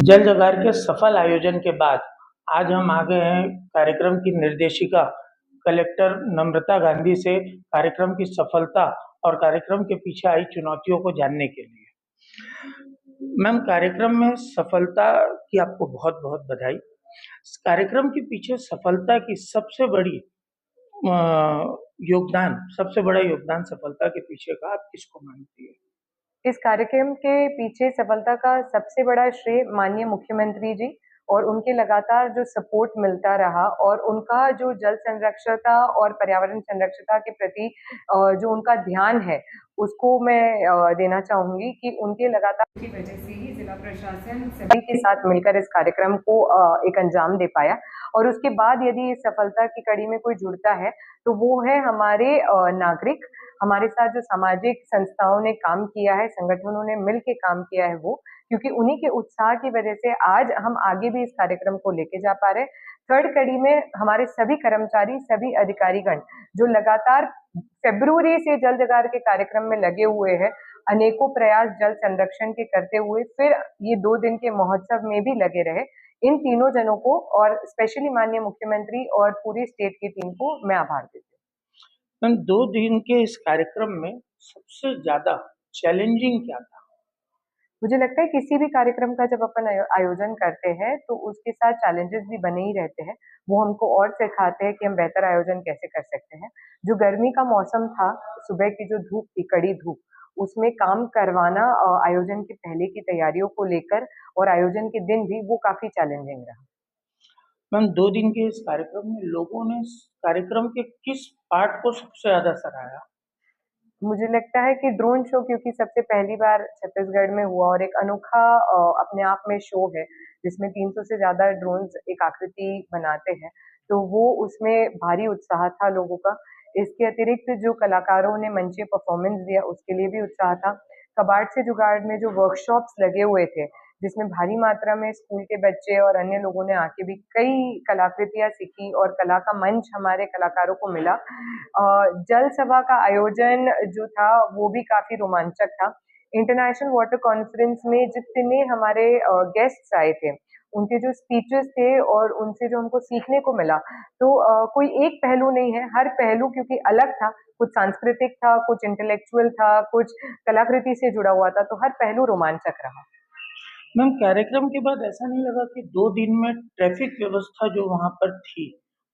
जल जगार के सफल आयोजन के बाद आज हम आ गए हैं कार्यक्रम की निर्देशिका कलेक्टर नम्रता गांधी से कार्यक्रम की सफलता और कार्यक्रम के पीछे आई चुनौतियों को जानने के लिए। मैम, कार्यक्रम में सफलता की आपको बहुत-बहुत बधाई। इस कार्यक्रम के पीछे सफलता की अ, सबसे बड़ा योगदान सफलता के पीछे का आप किसको मानती है? इस कार्यक्रम के पीछे सफलता का सबसे बड़ा श्रेय माननीय मुख्यमंत्री जी और उनके लगातार जो सपोर्ट मिलता रहा और उनका जो जल संरक्षता और पर्यावरण संरक्षता के प्रति जो उनका ध्यान है, उसको मैं देना चाहूँगी कि उनके लगातार की वजह से ही जिला प्रशासन सभी के साथ मिलकर इस कार्यक्रम को एक अंजाम दे पाया। और उसके बाद यदि इस सफलता की कड़ी में कोई जुड़ता है, तो वो है हमारे नागरिक, हमारे साथ जो सामाजिक संस्थाओं ने काम किया है, संगठनों ने मिल के काम किया है वो, क्योंकि उन्हीं के उत्साह की वजह से आज हम आगे भी इस कार्यक्रम को लेके जा पा रहे हैं। थर्ड कड़ी में हमारे सभी कर्मचारी, सभी अधिकारीगण जो लगातार फ़रवरी से जल जगार के कार्यक्रम में लगे हुए हैं, अनेकों प्रयास जल संरक्षण के करते हुए फिर ये 2 दिन के महोत्सव में भी लगे रहे। इन तीनों जनों को और स्पेशली माननीय मुख्यमंत्री और पूरी स्टेट की टीम को मैं आभार देती हूँ। मैम, 2 दिन के इस कार्यक्रम में सबसे ज़्यादा चैलेंजिंग क्या था? मुझे लगता है किसी भी कार्यक्रम का जब अपन आयोजन करते हैं तो उसके साथ चैलेंजेस भी बने ही रहते हैं। वो हमको और सिखाते हैं कि हम बेहतर आयोजन कैसे कर सकते हैं। जो गर्मी का मौसम था, सुबह की जो धूप थी, कड़ी धूप, उसमें काम करवाना आयोजन के पहले की तैयारियों को लेकर और आयोजन के दिन भी वो काफ़ी चैलेंजिंग रहा। मैम, 2 दिन के इस कार्यक्रम में लोगों ने इस कार्यक्रम के किस पार्ट को सबसे ज़्यादा सराहा? मुझे लगता है कि ड्रोन शो क्योंकि सबसे पहली बार छत्तीसगढ़ में हुआ और एक अनोखा अपने आप में शो है, जिसमें 300 से ज़्यादा ड्रोन्स एक आकृति बनाते हैं, तो वो उसमें भारी उत्साह था लोगों का। इसके अतिरिक्त जो कलाकारों ने मंचीय परफ़ॉर्मेंस दिया, उसके लिए भी उत्साह था। कबाड़ से जुगाड़ में जो वर्कशॉप्स लगे हुए थे, जिसमें भारी मात्रा में स्कूल के बच्चे और अन्य लोगों ने आके भी कई कलाकृतियाँ सीखी और कला का मंच हमारे कलाकारों को मिला। जल सभा का आयोजन जो था वो भी काफ़ी रोमांचक था। इंटरनेशनल वाटर कॉन्फ्रेंस में जितने हमारे गेस्ट्स आए थे, उनके जो स्पीचेस थे और उनसे जो हमको सीखने को मिला, तो कोई एक पहलू नहीं है, हर पहलू क्योंकि अलग था, कुछ सांस्कृतिक था, कुछ इंटेलेक्चुअल था, कुछ कलाकृति से जुड़ा हुआ था, तो हर पहलू रोमांचक रहा। मैम, कार्यक्रम के बाद ऐसा नहीं लगा कि 2 दिन में ट्रैफ़िक व्यवस्था जो वहाँ पर थी,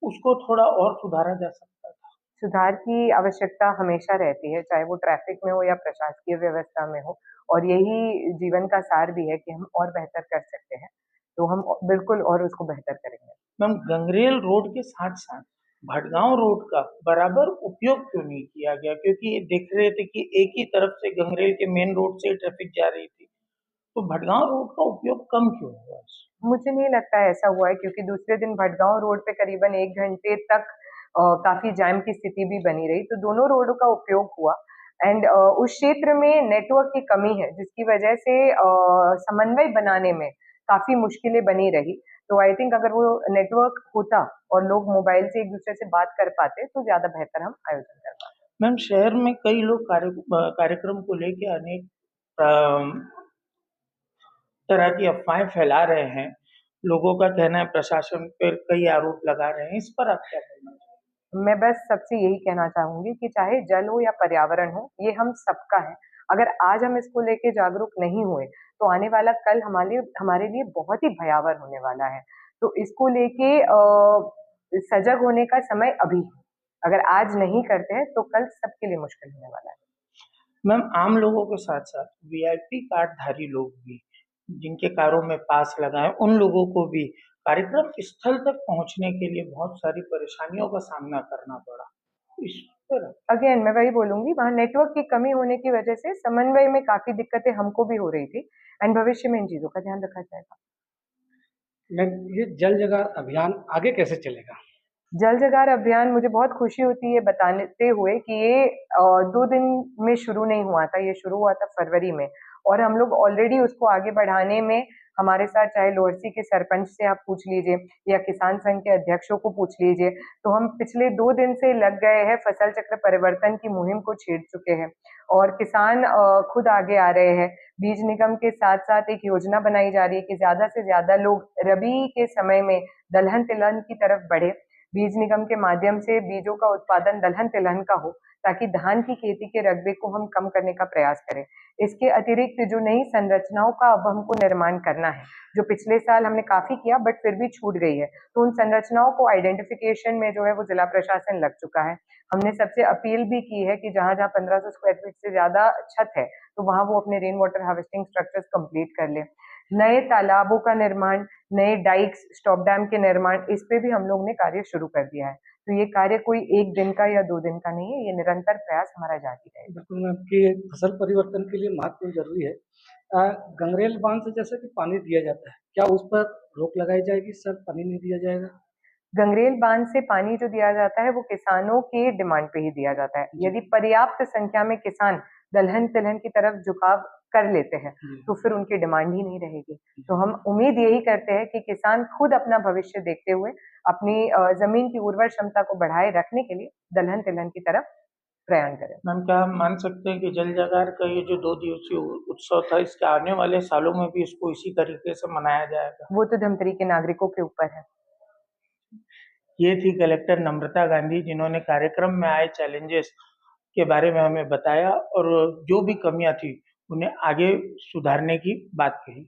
उसको थोड़ा और सुधारा जा सकता था? सुधार की आवश्यकता हमेशा रहती है, चाहे वो ट्रैफ़िक में हो या प्रशासकीय व्यवस्था में हो और यही जीवन का सार भी है कि हम और बेहतर कर सकते हैं, तो हम बिल्कुल और उसको बेहतर करेंगे। मैम, गंगरेल रोड के साथ-साथ भटगांव रोड का बराबर उपयोग क्यों नहीं किया गया? क्योंकि ये देख रहे थे कि एक ही तरफ से गंगरेल के मेन रोड से ट्रैफ़िक जा रही थी, तो भटगांव रोड का उपयोग कम क्यों हुआ? मुझे नहीं लगता ऐसा हुआ है क्योंकि दूसरे दिन भटगांव रोड पे करीबन 1 घंटे तक काफ़ी जाम की स्थिति भी बनी रही, तो दोनों रोडों का उपयोग हुआ एंड उस क्षेत्र में नेटवर्क की कमी है, जिसकी वजह से समन्वय बनाने में काफ़ी मुश्किलें बनी रही। तो आई थिंक अगर वो नेटवर्क होता और लोग मोबाइल से एक-दूसरे से बात कर पाते, तो ज़्यादा बेहतर हम आयोजन कर पाते। मैम, शहर में कई लोग कार्यक्रम को लेके अनेक अ, तरह की अफ़वाहें फैला रहे हैं। लोगों का कहना है प्रशासन पर कई आरोप लगा रहे हैं, इस पर आप क्या कहना चाहेंगे? मैं बस सबसे यही कहना चाहूँगी कि चाहे जल हो या पर्यावरण हो, ये हम सबका है। अगर आज हम इसको लेके जागरूक नहीं हुए, तो आने वाला कल हमारे लिए बहुत ही भयावह होने वाला है। तो इसको लेके सजग होने का समय अभी है। अगर आज नहीं करते हैं, तो कल सबके लिए मुश्किल होने वाला है। मैम, आम लोगों के साथ-साथ वीआईपी कार्डधारी लोग भी, जिनके कारों में पास लगा है, उन लोगों को भी कार्यक्रम स्थल तक पहुँचने के लिए बहुत सारी परेशानियों का सामना करना पड़ा। इस पर अगेन मैं वही बोलूँगी, वहाँ नेटवर्क की कमी होने की वजह से समन्वय में काफ़ी दिक्कतें हमको भी हो रही थी एंड भविष्य में इन चीज़ों का ध्यान रखा जाएगा। ये जल जगह अभियान आगे कैसे चलेगा? जल जगार अभियान मुझे बहुत खुशी होती है बताते हुए कि ये 2 दिन में शुरू नहीं हुआ था, ये शुरू हुआ था फरवरी में और हम लोग ऑलरेडी उसको आगे बढ़ाने में हमारे साथ चाहे लोहरसी के सरपंच से आप पूछ लीजिए या किसान संघ के अध्यक्षों को पूछ लीजिए, तो हम पिछले 2 दिन से लग गए हैं, फसल चक्र परिवर्तन की मुहिम को छेड़ चुके हैं और किसान खुद आगे आ रहे हैं। बीज निगम के साथ-साथ एक योजना बनाई जा रही है कि ज़्यादा से ज़्यादा लोग रबी के समय में दलहन-तिलहन की तरफ बढ़े। बीज निगम के माध्यम से बीजों का उत्पादन दलहन-तिलहन का हो, ताकि धान की खेती के रकबे को हम कम करने का प्रयास करें। इसके अतिरिक्त जो नई संरचनाओं का अब हमको निर्माण करना है, जो पिछले साल हमने काफ़ी किया बट फिर भी छूट गई है, तो उन संरचनाओं को आइडेंटिफिकेशन में जो है वो जिला प्रशासन लग चुका है। हमने सबसे अपील भी की है कि जहाँ-जहाँ 1500 स्क्वायर फीट से ज़्यादा छत है, तो वहाँ वो अपने rain water harvesting structures complete कर लें। नए तालाबों का निर्माण, नए डाइक्स, स्टॉप डैम के निर्माण, इस पे भी हम लोग ने कार्य शुरू कर दिया है। तो ये कार्य कोई 1 दिन का या 2 दिन का नहीं है, ये निरंतर प्रयास हमारा जारी रहेगा। बिल्कुल मैम कि फसल परिवर्तन के लिए महत्वपूर्ण ज़रूरी है। गंगरेल बाँध से जैसे कि पानी दिया जाता है, क्या उस पर रोक लगाई जाएगी सर, पानी नहीं दिया जाएगा? गंगरेल बांध से पानी जो दिया जाता है वो किसानों के डिमांड पे ही दिया जाता है। जी। यदि पर्याप्त संख्या में किसान दलहन-तिलहन की तरफ झुकाव कर लेते हैं, जी। तो फिर उनकी डिमांड ही नहीं रहेगी। तो हम उम्मीद यही करते हैं कि किसान खुद अपना भविष्य देखते हुए अपनी ज़मीन की उर्वर क्षमता को बढ़ाए रखने के लिए दलहन-तिलहन की तरफ प्रयाण करें। मैम, क्या हम मान सकते हैं कि जल जगार का ये जो 2 दिवसीय उत्सव था, इसके आने वाले सालों में भी इसको इसी तरीके से मनाया जाएगा? वो तो धमतरी के नागरिकों के ऊपर है। ये थी कलेक्टर नम्रता गांधी, जिन्होंने कार्यक्रम में आए चैलेंजेस के बारे में हमें बताया और जो भी कमियां थी, उन्हें आगे सुधारने की बात कही।